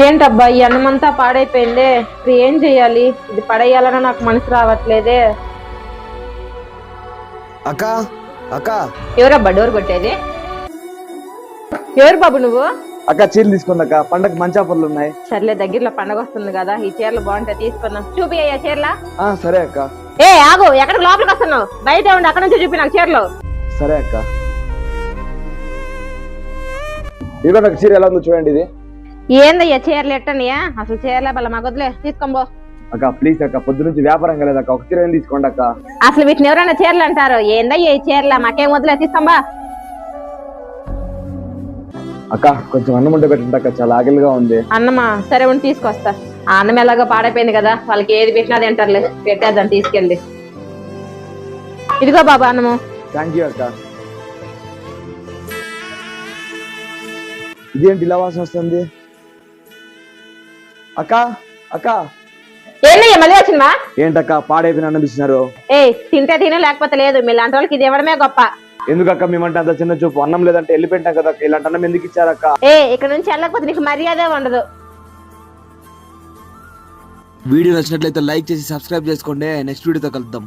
ఏంటబ్బా ఈ అన్నమంతా పాడైపోయిందే, ఇప్పుడు ఏం చెయ్యాలి? ఇది పడేయాలన్నా నాకు మనసు రావట్లేదే. అక్క అక్క ఎవరబ్బా డోర్ కొట్టేది? ఎవరు బాబు నువ్వు? అక్క చీరలు తీసుకుంది అక్క, పండగ మంచి ఆఫర్లు ఉన్నాయి. సర్లే, దగ్గరలో పండగ వస్తుంది కదా, ఈ చీరలు బాగుంటాయి, తీసుకున్నాం. చూపి అయ్యా చీరలా. సరే అక్క. ఏ ఆగు, ఎక్కడికి లోపలికి వస్తున్నావు? బయట ఉండి అక్కడ నుంచి చూపి నాకు చీరలు. సరే అక్క. ఇదిగో నాకు చీర ఎలా ఉందో చూడండి. ఇది ఏందయ్యా చీరలు ఎట్టనియా? అసలు చీరలే బల మగొద్దులే, తీసుకోబో. అక్క ప్లీజ్ అక్క, పొద్దు నుంచి వ్యాపారం కలేదు అక్క, ఒక చీర ఏం తీసుకోండి అక్క. అసలు వీటిని ఎవరైనా చీరలు అంటారు? ఏందయ్యా ఈ చీరలా, మాకేం వద్దులే, తీసుకోబా. అక్క కొంచెం అన్నం ఉంటే పెట్టండి అక్క, చాలా ఆకలిగా ఉంది. అన్నమా? సరే ఉండి తీసుకొస్తా. ఆ అన్నం ఎలాగో పాడైపోయింది కదా, వాళ్ళకి ఏది పెట్టినా తింటారులే, పెట్టేద్దాం తీసుకెళ్ళి. ఇదిగో బాబా అన్నము. థ్యాంక్ యూ అక్క. ఇదేంటి ఇలా వాసన వస్తుంది? అక్క అక్క ఏందయ్యా మళ్ళీ వచ్చిందా? ఏంటక్క పాడైపోయిన అన్నం ఇచ్చినారు? ఏ తింటే తిను, లేకపోతే లేదు. మీ లాంటి వాళ్ళకి ఇది ఇవ్వడమే గొప్ప. ఎందుకక్క మేమంటే అంత చిన్న చూపు? అన్నం లేదంటే వెళ్ళిపోయింటాం కదా, ఇలాంటి అన్నం ఎందుకు ఇచ్చారక్క? ఇక్కడ నుంచి వెళ్ళకపోతే నీకు మర్యాద ఉండదు. వీడియో నచ్చినట్లయితే లైక్ చేసి సబ్స్క్రైబ్ చేసుకోండి. నెక్స్ట్ వీడియోతో కలుద్దాం.